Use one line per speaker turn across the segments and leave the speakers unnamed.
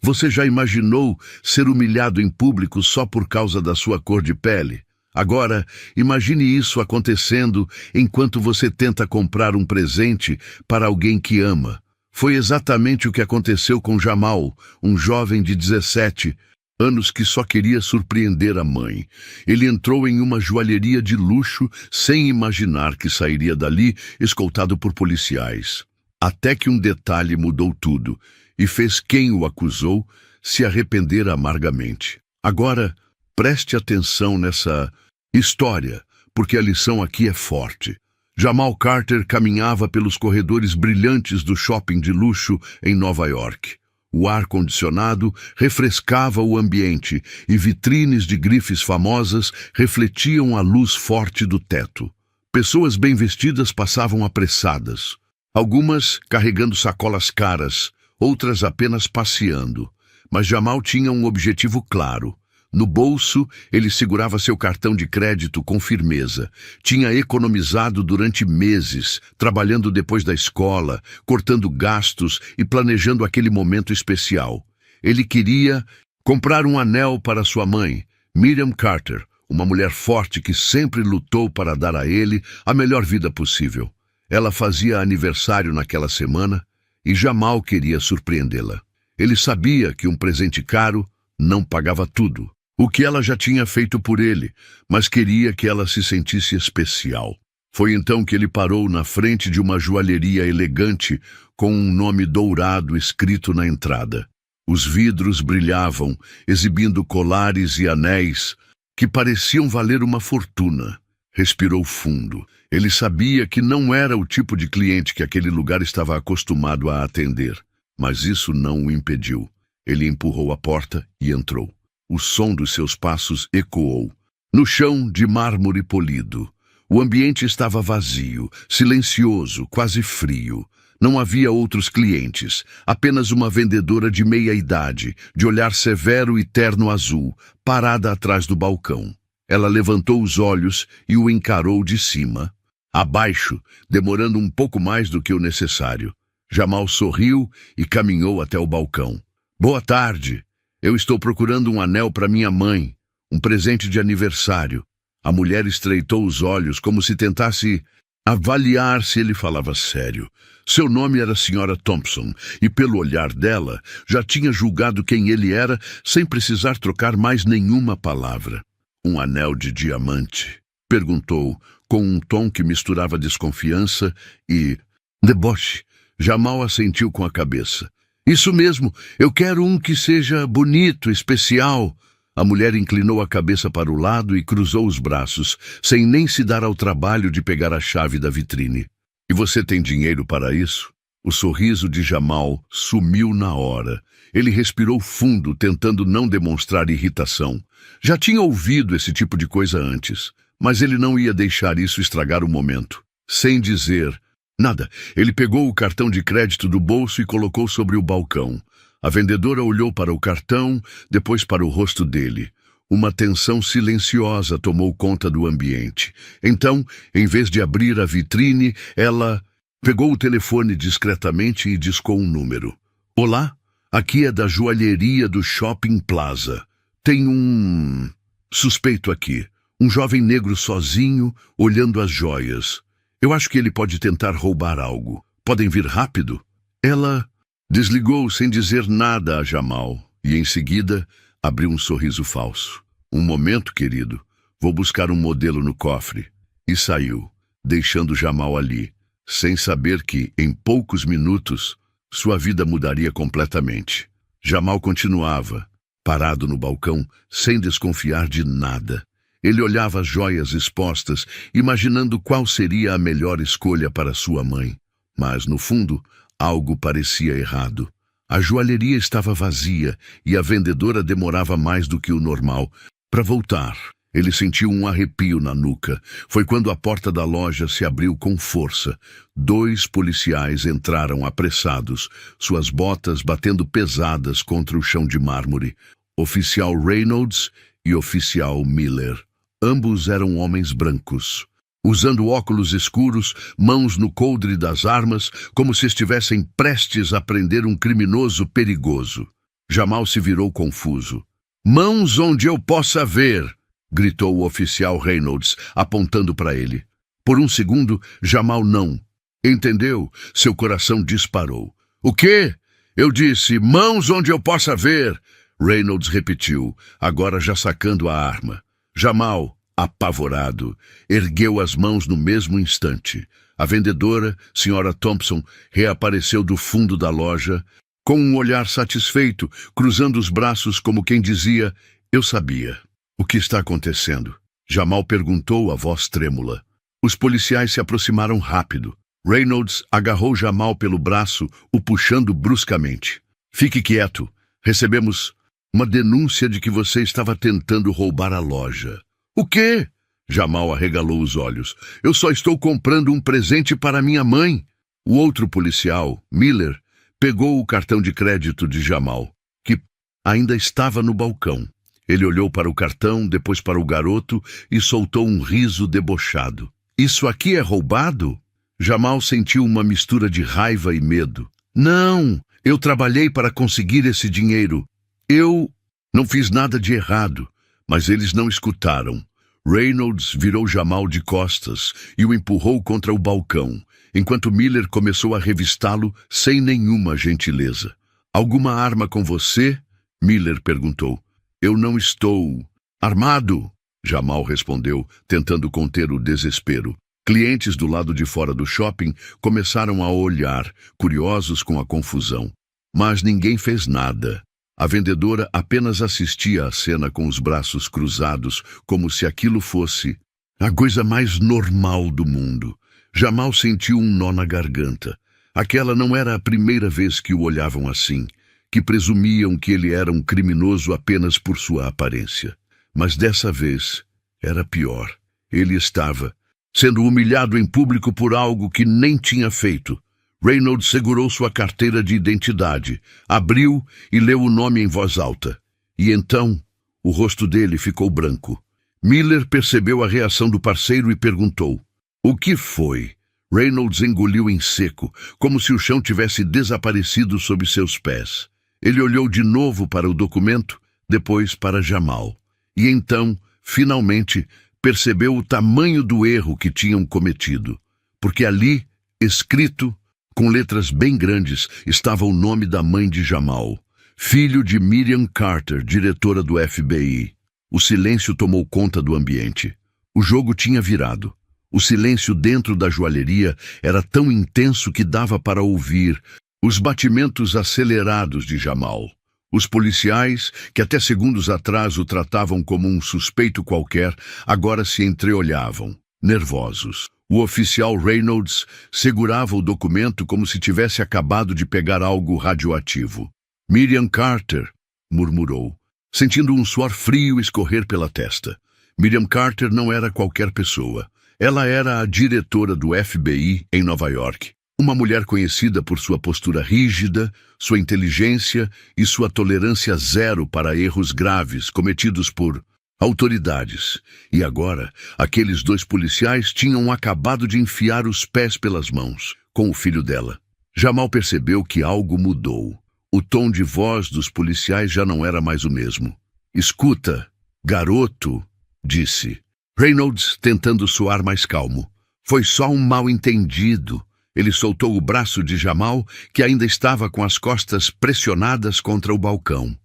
Você já imaginou ser humilhado em público só por causa da sua cor de pele? Agora, imagine isso acontecendo enquanto você tenta comprar um presente para alguém que ama. Foi exatamente o que aconteceu com Jamal, um jovem de 17 anos que só queria surpreender a mãe. Ele entrou em uma joalheria de luxo sem imaginar que sairia dali escoltado por policiais. Até que um detalhe mudou tudo e fez quem o acusou se arrepender amargamente. Agora, preste atenção nessa história, porque a lição aqui é forte. Jamal Carter caminhava pelos corredores brilhantes do shopping de luxo em Nova York. O ar-condicionado refrescava o ambiente e vitrines de grifes famosas refletiam a luz forte do teto. Pessoas bem vestidas passavam apressadas, algumas carregando sacolas caras, outras apenas passeando. Mas Jamal tinha um objetivo claro. No bolso, ele segurava seu cartão de crédito com firmeza. Tinha economizado durante meses, trabalhando depois da escola, cortando gastos e planejando aquele momento especial. Ele queria comprar um anel para sua mãe, Miriam Carter, uma mulher forte que sempre lutou para dar a ele a melhor vida possível. Ela fazia aniversário naquela semana e Jamal queria surpreendê-la. Ele sabia que um presente caro não pagava tudo, o que ela já tinha feito por ele, mas queria que ela se sentisse especial. Foi então que ele parou na frente de uma joalheria elegante com um nome dourado escrito na entrada. Os vidros brilhavam, exibindo colares e anéis que pareciam valer uma fortuna. Respirou fundo. Ele sabia que não era o tipo de cliente que aquele lugar estava acostumado a atender, mas isso não o impediu. Ele empurrou a porta e entrou. O som dos seus passos ecoou. No chão de mármore polido. O ambiente estava vazio, silencioso, quase frio. Não havia outros clientes, apenas uma vendedora de meia-idade, de olhar severo e terno azul, parada atrás do balcão. Ela levantou os olhos e o encarou de cima a baixo, demorando um pouco mais do que o necessário. Jamal sorriu e caminhou até o balcão. "Boa tarde. Eu estou procurando um anel para minha mãe, um presente de aniversário." A mulher estreitou os olhos como se tentasse avaliar se ele falava sério. Seu nome era Sra. Thompson, e pelo olhar dela, já tinha julgado quem ele era sem precisar trocar mais nenhuma palavra. "Um anel de diamante?" perguntou, com um tom que misturava desconfiança e deboche. Jamal assentiu com a cabeça. "Isso mesmo, eu quero um que seja bonito, especial." A mulher inclinou a cabeça para o lado e cruzou os braços, sem nem se dar ao trabalho de pegar a chave da vitrine. "E você tem dinheiro para isso?" O sorriso de Jamal sumiu na hora. Ele respirou fundo, tentando não demonstrar irritação. Já tinha ouvido esse tipo de coisa antes, mas ele não ia deixar isso estragar o momento. Sem dizer nada, ele pegou o cartão de crédito do bolso e colocou sobre o balcão. A vendedora olhou para o cartão, depois para o rosto dele. Uma tensão silenciosa tomou conta do ambiente. Então, em vez de abrir a vitrine, ela pegou o telefone discretamente e discou um número. "Olá, aqui é da joalheria do Shopping Plaza. Tem um suspeito aqui. Um jovem negro sozinho, olhando as joias. Eu acho que ele pode tentar roubar algo. Podem vir rápido?" Ela desligou sem dizer nada a Jamal e, em seguida, abriu um sorriso falso. "Um momento, querido. Vou buscar um modelo no cofre." E saiu, deixando Jamal ali, sem saber que, em poucos minutos, sua vida mudaria completamente. Jamal continuava, parado no balcão, sem desconfiar de nada. Ele olhava as joias expostas, imaginando qual seria a melhor escolha para sua mãe. Mas, no fundo, algo parecia errado. A joalheria estava vazia e a vendedora demorava mais do que o normal para voltar. Ele sentiu um arrepio na nuca. Foi quando a porta da loja se abriu com força. 2 policiais entraram apressados, suas botas batendo pesadas contra o chão de mármore. Oficial Reynolds e Oficial Miller. Ambos eram homens brancos, usando óculos escuros, mãos no coldre das armas, como se estivessem prestes a prender um criminoso perigoso. Jamal se virou confuso. Mãos onde eu possa ver! Gritou o oficial Reynolds, apontando para ele. Por um segundo, Jamal não. Entendeu? Seu coração disparou. O quê? Eu disse, mãos onde eu possa ver! Reynolds repetiu, agora já sacando a arma. Jamal, apavorado, ergueu as mãos no mesmo instante. A vendedora, Sra. Thompson, reapareceu do fundo da loja, com um olhar satisfeito, cruzando os braços como quem dizia, eu sabia. O que está acontecendo? Jamal perguntou, a voz trêmula. Os policiais se aproximaram rápido. Reynolds agarrou Jamal pelo braço, o puxando bruscamente. Fique quieto. Recebemos uma denúncia de que você estava tentando roubar a loja. O quê? Jamal arregalou os olhos. Eu só estou comprando um presente para minha mãe. O outro policial, Miller, pegou o cartão de crédito de Jamal, que ainda estava no balcão. Ele olhou para o cartão, depois para o garoto e soltou um riso debochado. Isso aqui é roubado? Jamal sentiu uma mistura de raiva e medo. Não, eu trabalhei para conseguir esse dinheiro. Eu não fiz nada de errado, mas eles não escutaram. Reynolds virou Jamal de costas e o empurrou contra o balcão, enquanto Miller começou a revistá-lo sem nenhuma gentileza. Alguma arma com você? Miller perguntou. Eu não estou armado, Jamal respondeu, tentando conter o desespero. Clientes do lado de fora do shopping começaram a olhar, curiosos com a confusão. Mas ninguém fez nada. A vendedora apenas assistia à cena com os braços cruzados, como se aquilo fosse a coisa mais normal do mundo. Jamal sentiu um nó na garganta. Aquela não era a primeira vez que o olhavam assim, que presumiam que ele era um criminoso apenas por sua aparência. Mas dessa vez era pior. Ele estava sendo humilhado em público por algo que nem tinha feito. Reynolds segurou sua carteira de identidade, abriu e leu o nome em voz alta. E então, o rosto dele ficou branco. Miller percebeu a reação do parceiro e perguntou, o que foi? Reynolds engoliu em seco, como se o chão tivesse desaparecido sob seus pés. Ele olhou de novo para o documento, depois para Jamal. E então, finalmente, percebeu o tamanho do erro que tinham cometido. Porque ali, escrito, com letras bem grandes, estava o nome da mãe de Jamal, filho de Miriam Carter, diretora do FBI. O silêncio tomou conta do ambiente. O jogo tinha virado. O silêncio dentro da joalheria era tão intenso que dava para ouvir os batimentos acelerados de Jamal. Os policiais, que até segundos atrás o tratavam como um suspeito qualquer, agora se entreolhavam, nervosos. O oficial Reynolds segurava o documento como se tivesse acabado de pegar algo radioativo. Miriam Carter, murmurou, sentindo um suor frio escorrer pela testa. Miriam Carter não era qualquer pessoa. Ela era a diretora do FBI em Nova York. Uma mulher conhecida por sua postura rígida, sua inteligência e sua tolerância zero para erros graves cometidos por autoridades. E agora, aqueles dois policiais tinham acabado de enfiar os pés pelas mãos, com o filho dela. Jamal percebeu que algo mudou. O tom de voz dos policiais já não era mais o mesmo. Escuta, garoto, disse. Reynolds, tentando soar mais calmo. Foi só um mal-entendido. Ele soltou o braço de Jamal, que ainda estava com as costas pressionadas contra o balcão.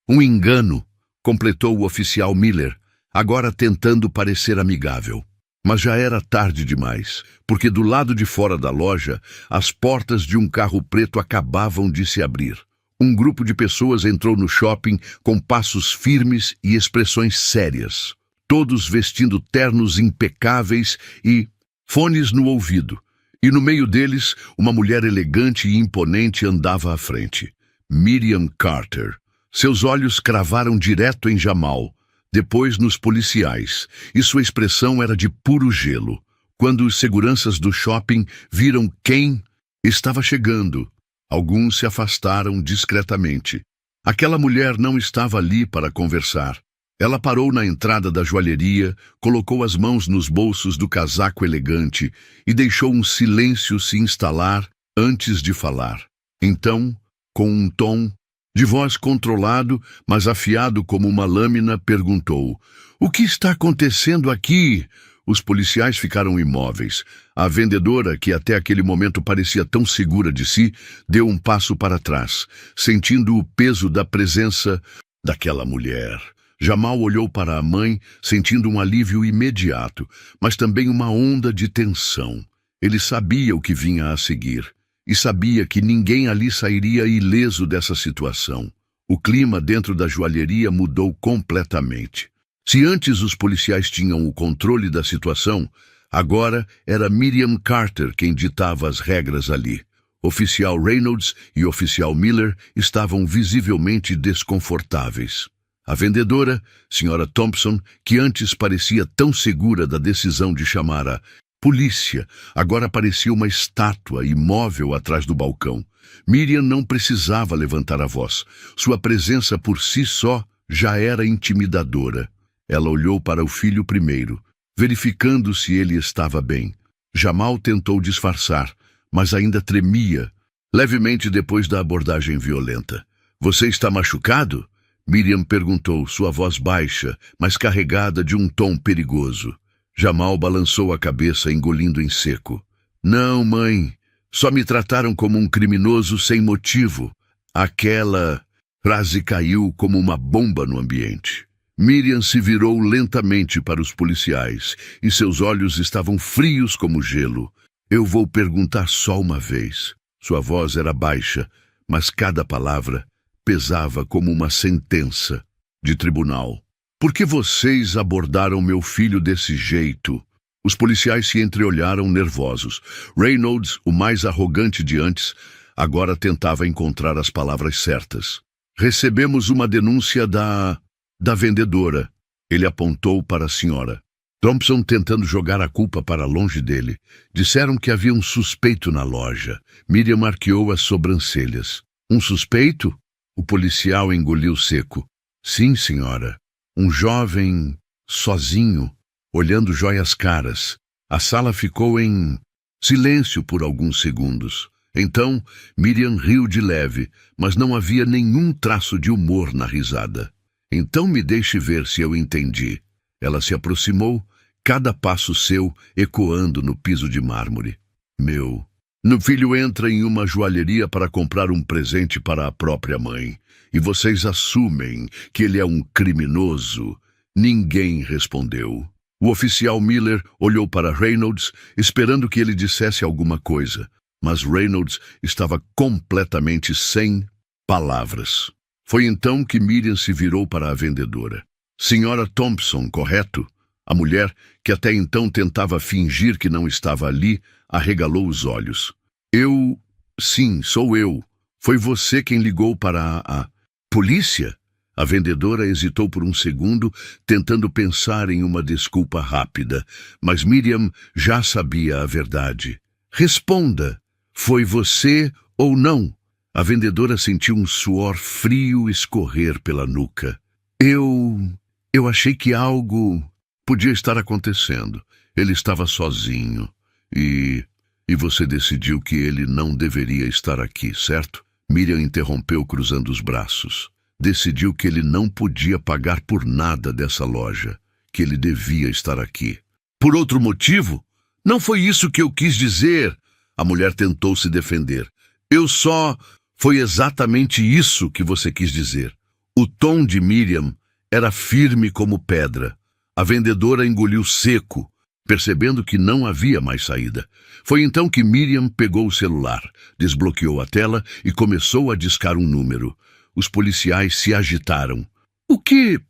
Um engano, completou o oficial Miller, agora tentando parecer amigável. Mas já era tarde demais, porque do lado de fora da loja, as portas de um carro preto acabavam de se abrir. Um grupo de pessoas entrou no shopping com passos firmes e expressões sérias, todos vestindo ternos impecáveis e fones no ouvido. E no meio deles, uma mulher elegante e imponente andava à frente. Miriam Carter. Seus olhos cravaram direto em Jamal, depois nos policiais, e sua expressão era de puro gelo. Quando os seguranças do shopping viram quem estava chegando, alguns se afastaram discretamente. Aquela mulher não estava ali para conversar. Ela parou na entrada da joalheria, colocou as mãos nos bolsos do casaco elegante e deixou um silêncio se instalar antes de falar. Então, Com um tom de voz controlado, mas afiado como uma lâmina, perguntou: "O que está acontecendo aqui?" Os policiais ficaram imóveis. A vendedora, que até aquele momento parecia tão segura de si, deu um passo para trás, sentindo o peso da presença daquela mulher. Jamal olhou para a mãe, sentindo um alívio imediato, mas também uma onda de tensão. Ele sabia o que vinha a seguir, e sabia que ninguém ali sairia ileso dessa situação. O clima dentro da joalheria mudou completamente. Se antes os policiais tinham o controle da situação, agora era Miriam Carter quem ditava as regras ali. Oficial Reynolds e oficial Miller estavam visivelmente desconfortáveis. A vendedora, Sra. Thompson, que antes parecia tão segura da decisão de chamar a polícia, agora parecia uma estátua imóvel atrás do balcão. Miriam não precisava levantar a voz. Sua presença por si só já era intimidadora. Ela olhou para o filho primeiro, verificando se ele estava bem. Jamal tentou disfarçar, mas ainda tremia, levemente depois da abordagem violenta. "Você está machucado?" Miriam perguntou, sua voz baixa, mas carregada de um tom perigoso. Jamal balançou a cabeça, engolindo em seco. "Não, mãe. Só me trataram como um criminoso sem motivo." Aquela frase caiu como uma bomba no ambiente. Miriam se virou lentamente para os policiais, e seus olhos estavam frios como gelo. "Eu vou perguntar só uma vez." Sua voz era baixa, mas cada palavra pesava como uma sentença de tribunal. "Por que vocês abordaram meu filho desse jeito?" Os policiais se entreolharam nervosos. Reynolds, o mais arrogante de antes, agora tentava encontrar as palavras certas. "Recebemos uma denúncia da vendedora." Ele apontou para a senhora Thompson, tentando jogar a culpa para longe dele. "Disseram que havia um suspeito na loja." Miriam arqueou as sobrancelhas. "Um suspeito?" O policial engoliu seco. "Sim, senhora. Um jovem, sozinho, olhando joias caras." A sala ficou em silêncio por alguns segundos. Então, Miriam riu de leve, mas não havia nenhum traço de humor na risada. "Então me deixe ver se eu entendi." Ela se aproximou, cada passo seu ecoando no piso de mármore. "Meu filho entra em uma joalheria para comprar um presente para a própria mãe, e vocês assumem que ele é um criminoso." Ninguém respondeu. O oficial Miller olhou para Reynolds, esperando que ele dissesse alguma coisa, mas Reynolds estava completamente sem palavras. Foi então que Miriam se virou para a vendedora. "Senhora Thompson, correto?" A mulher, que até então tentava fingir que não estava ali, arregalou os olhos. Sim, sou eu. Foi você quem ligou para a polícia?" A vendedora hesitou por um segundo, tentando pensar em uma desculpa rápida, mas Miriam já sabia a verdade. "Responda, foi você ou não?" A vendedora sentiu um suor frio escorrer pela nuca. Eu achei que algo podia estar acontecendo. Ele estava sozinho. E você decidiu que ele não deveria estar aqui, certo?" Miriam interrompeu, cruzando os braços. "Decidiu que ele não podia pagar por nada dessa loja, que ele devia estar aqui." "Por outro motivo? Não foi isso que eu quis dizer." A mulher tentou se defender. Foi exatamente isso que você quis dizer." O tom de Miriam era firme como pedra. A vendedora engoliu seco, percebendo que não havia mais saída. Foi então que Miriam pegou o celular, desbloqueou a tela e começou a discar um número. Os policiais se agitaram. O que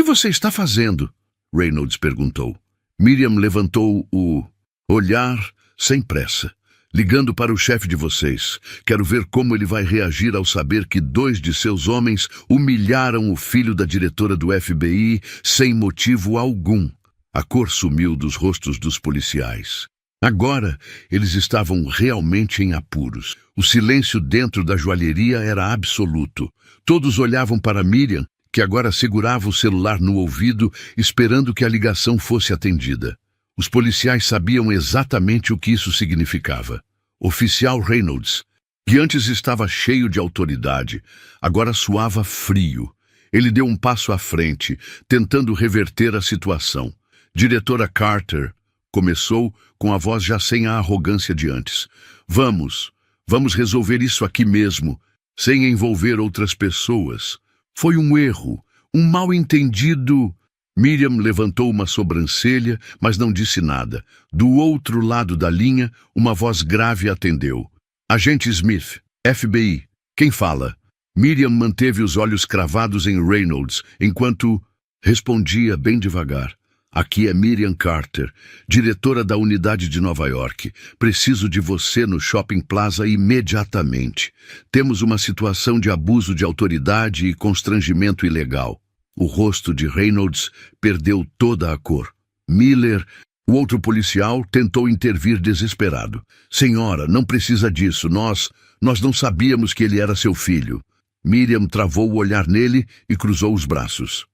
você está fazendo?" Reynolds perguntou. Miriam levantou o olhar sem pressa. "Ligando para o chefe de vocês. Quero ver como ele vai reagir ao saber que 2 de seus homens humilharam o filho da diretora do FBI sem motivo algum." A cor sumiu dos rostos dos policiais. Agora, eles estavam realmente em apuros. O silêncio dentro da joalheria era absoluto. Todos olhavam para Miriam, que agora segurava o celular no ouvido, esperando que a ligação fosse atendida. Os policiais sabiam exatamente o que isso significava. "Oficial Reynolds, que antes estava cheio de autoridade, agora suava frio. Ele deu um passo à frente, tentando reverter a situação. Diretora Carter, começou com a voz já sem a arrogância de antes. Vamos resolver isso aqui mesmo, sem envolver outras pessoas. Foi um erro, um mal-entendido. Miriam levantou uma sobrancelha, mas não disse nada. Do outro lado da linha, uma voz grave atendeu. Agente Smith, FBI, quem fala? Miriam manteve os olhos cravados em Reynolds, enquanto respondia bem devagar. Aqui é Miriam Carter, diretora da unidade de Nova York. Preciso de você no Shopping Plaza imediatamente. Temos uma situação de abuso de autoridade e constrangimento ilegal. O rosto de Reynolds perdeu toda a cor. Miller, o outro policial, tentou intervir desesperado. Senhora, não precisa disso. Nós não sabíamos que ele era seu filho. Miriam travou o olhar nele e cruzou os braços.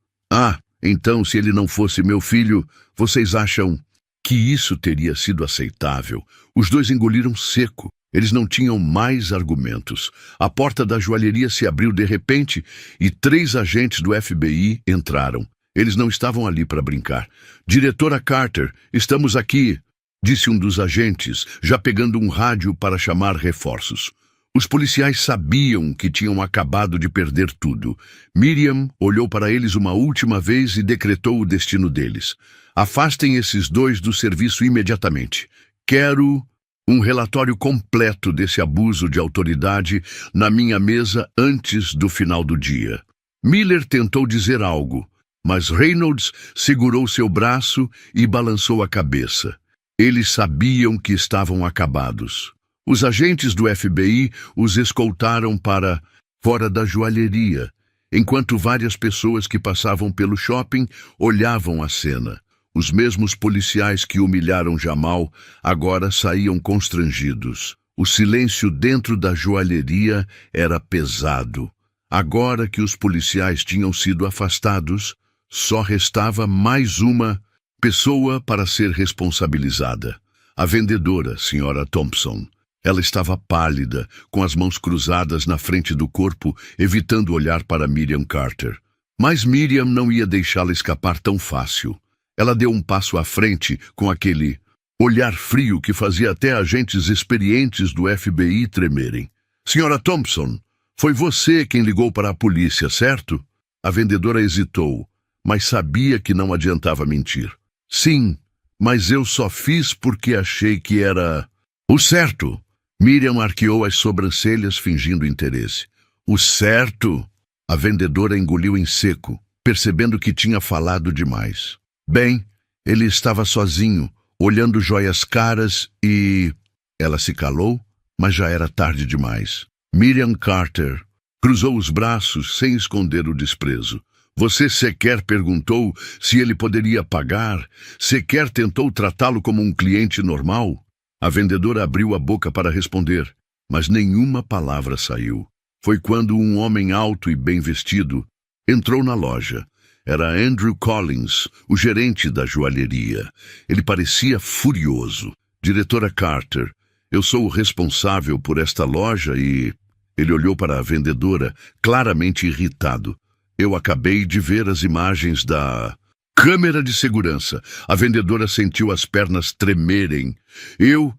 Então, se ele não fosse meu filho, vocês acham que isso teria sido aceitável? Os dois engoliram seco. Eles não tinham mais argumentos. A porta da joalheria se abriu de repente e 3 agentes do FBI entraram. Eles não estavam ali para brincar. Diretora Carter, estamos aqui, disse um dos agentes, já pegando um rádio para chamar reforços. Os policiais sabiam que tinham acabado de perder tudo. Miriam olhou para eles uma última vez e decretou o destino deles. Afastem esses 2 do serviço imediatamente. Quero um relatório completo desse abuso de autoridade na minha mesa antes do final do dia. Miller tentou dizer algo, mas Reynolds segurou seu braço e balançou a cabeça. Eles sabiam que estavam acabados. Os agentes do FBI os escoltaram para fora da joalheria, enquanto várias pessoas que passavam pelo shopping olhavam a cena. Os mesmos policiais que humilharam Jamal agora saíam constrangidos. O silêncio dentro da joalheria era pesado. Agora que os policiais tinham sido afastados, só restava mais uma pessoa para ser responsabilizada. A vendedora, Sra. Thompson. Ela estava pálida, com as mãos cruzadas na frente do corpo, evitando olhar para Miriam Carter. Mas Miriam não ia deixá-la escapar tão fácil. Ela deu um passo à frente com aquele olhar frio que fazia até agentes experientes do FBI tremerem. Sra. Thompson, foi você quem ligou para a polícia, certo? A vendedora hesitou, mas sabia que não adiantava mentir. Sim, mas eu só fiz porque achei que era o certo. Miriam arqueou as sobrancelhas fingindo interesse. O certo? A vendedora engoliu em seco, percebendo que tinha falado demais. Bem, ele estava sozinho, olhando joias caras e... Ela se calou, mas já era tarde demais. Miriam Carter cruzou os braços sem esconder o desprezo. Você sequer perguntou se ele poderia pagar? Sequer tentou tratá-lo como um cliente normal? A vendedora abriu a boca para responder, mas nenhuma palavra saiu. Foi quando um homem alto e bem vestido entrou na loja. Era Andrew Collins, o gerente da joalheria. Ele parecia furioso. Diretora Carter, eu sou o responsável por esta loja e... Ele olhou para a vendedora, claramente irritado. Eu acabei de ver as imagens da... câmera de segurança. A vendedora sentiu as pernas tremerem. Eu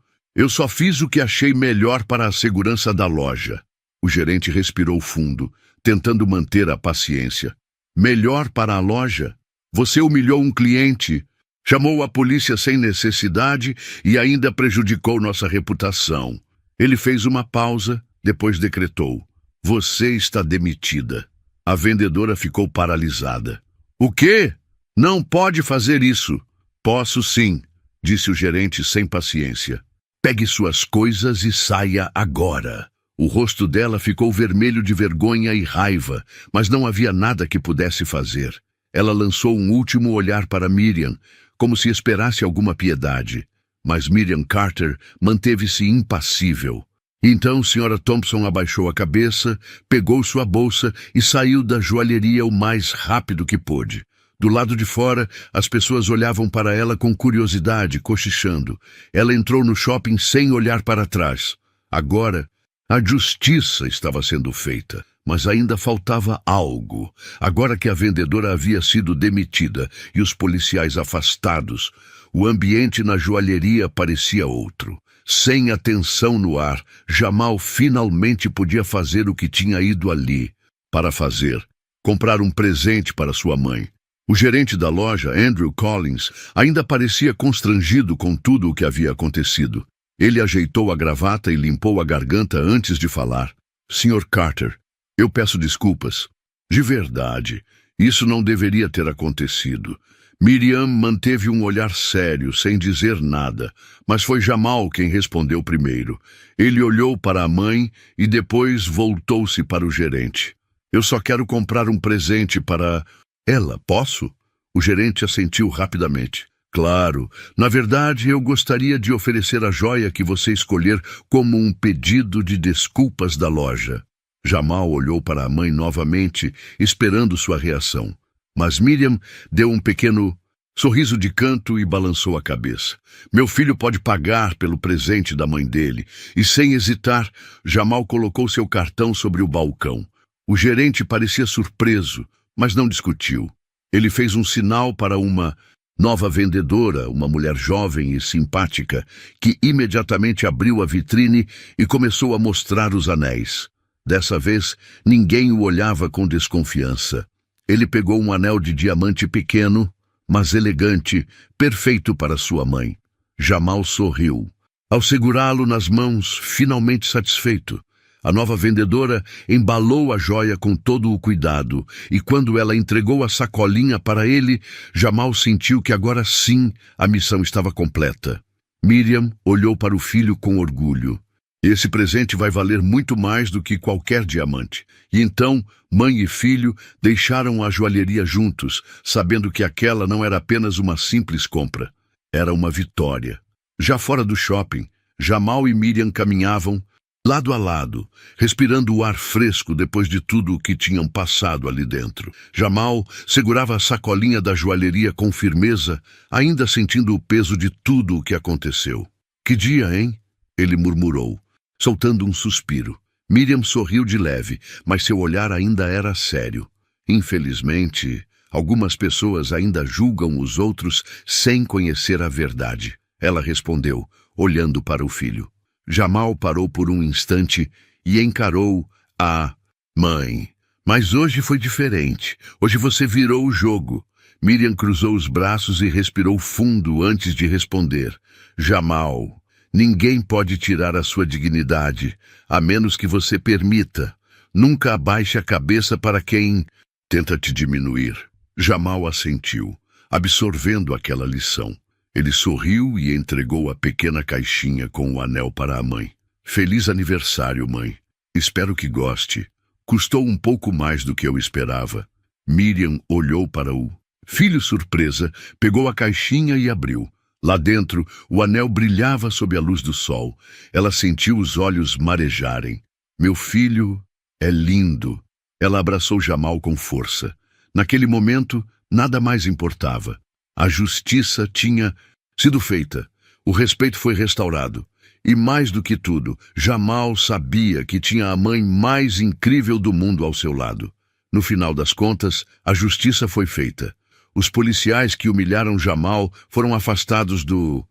só fiz o que achei melhor para a segurança da loja. O gerente respirou fundo, tentando manter a paciência. Melhor para a loja? Você humilhou um cliente, chamou a polícia sem necessidade e ainda prejudicou nossa reputação. Ele fez uma pausa, depois decretou. Você está demitida. A vendedora ficou paralisada. O quê? Não pode fazer isso. Posso sim, disse o gerente sem paciência. Pegue suas coisas e saia agora. O rosto dela ficou vermelho de vergonha e raiva, mas não havia nada que pudesse fazer. Ela lançou um último olhar para Miriam, como se esperasse alguma piedade. Mas Miriam Carter manteve-se impassível. Então Sra. Thompson abaixou a cabeça, pegou sua bolsa e saiu da joalheria o mais rápido que pôde. Do lado de fora, as pessoas olhavam para ela com curiosidade, cochichando. Ela entrou no shopping sem olhar para trás. Agora, A justiça estava sendo feita, mas ainda faltava algo. Agora que a vendedora havia sido demitida e os policiais afastados, o ambiente na joalheria parecia outro. Sem a tensão no ar, Jamal finalmente podia fazer o que tinha ido ali para fazer: comprar um presente para sua mãe. O gerente da loja, Andrew Collins, ainda parecia constrangido com tudo o que havia acontecido. Ele ajeitou a gravata e limpou a garganta antes de falar. Sr. Carter, eu peço desculpas. De verdade, isso não deveria ter acontecido. Miriam manteve um olhar sério, sem dizer nada, mas foi Jamal quem respondeu primeiro. Ele olhou para a mãe e depois voltou-se para o gerente. Eu só quero comprar um presente para... Ela, posso? O gerente assentiu rapidamente. Claro, na verdade eu gostaria de oferecer a joia que você escolher como um pedido de desculpas da loja. Jamal olhou para a mãe novamente, esperando sua reação. Mas Miriam deu um pequeno sorriso de canto e balançou a cabeça. Meu filho pode pagar pelo presente da mãe dele. E sem hesitar, Jamal colocou seu cartão sobre o balcão. O gerente parecia surpreso, mas não discutiu. Ele fez um sinal para uma nova vendedora, uma mulher jovem e simpática, que imediatamente abriu a vitrine e começou a mostrar os anéis. Dessa vez, ninguém o olhava com desconfiança. Ele pegou um anel de diamante pequeno, mas elegante, perfeito para sua mãe. Jamal sorriu. Ao segurá-lo nas mãos, finalmente satisfeito, a nova vendedora embalou a joia com todo o cuidado, e quando ela entregou a sacolinha para ele, Jamal sentiu que agora sim a missão estava completa. Miriam olhou para o filho com orgulho. Esse presente vai valer muito mais do que qualquer diamante. E então, mãe e filho deixaram a joalheria juntos, sabendo que aquela não era apenas uma simples compra. Era uma vitória. Já fora do shopping, Jamal e Miriam caminhavam lado a lado, respirando o ar fresco depois de tudo o que tinham passado ali dentro. Jamal segurava a sacolinha da joalheria com firmeza, ainda sentindo o peso de tudo o que aconteceu. Que dia, hein? Ele murmurou, soltando um suspiro. Miriam sorriu de leve, mas seu olhar ainda era sério. Infelizmente, algumas pessoas ainda julgam os outros sem conhecer a verdade. Ela respondeu, olhando para o filho. Jamal parou por um instante e encarou a mãe. Mas hoje foi diferente. Hoje você virou o jogo. Miriam cruzou os braços e respirou fundo antes de responder. Jamal, ninguém pode tirar a sua dignidade, a menos que você permita. Nunca abaixe a cabeça para quem tenta te diminuir. Jamal assentiu, absorvendo aquela lição. Ele sorriu e entregou a pequena caixinha com o anel para a mãe. Feliz aniversário, mãe. Espero que goste. Custou um pouco mais do que eu esperava. Miriam olhou para o filho surpresa, pegou a caixinha e abriu. Lá dentro, o anel brilhava sob a luz do sol. Ela sentiu os olhos marejarem. Meu filho é lindo. Ela abraçou Jamal com força. Naquele momento, nada mais importava. A justiça tinha sido feita. O respeito foi restaurado. E mais do que tudo, Jamal sabia que tinha a mãe mais incrível do mundo ao seu lado. No final das contas, a justiça foi feita. Os policiais que humilharam Jamal foram afastados do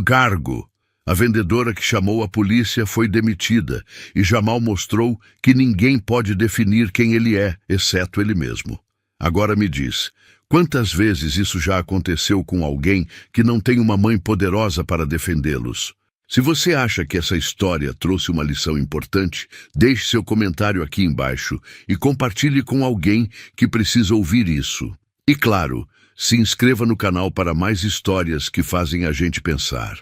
cargo. A vendedora que chamou a polícia foi demitida, e Jamal mostrou que ninguém pode definir quem ele é, exceto ele mesmo. Agora me diz, quantas vezes isso já aconteceu com alguém que não tem uma mãe poderosa para defendê-los? Se você acha que essa história trouxe uma lição importante, deixe seu comentário aqui embaixo e compartilhe com alguém que precisa ouvir isso. E claro, se inscreva no canal para mais histórias que fazem a gente pensar.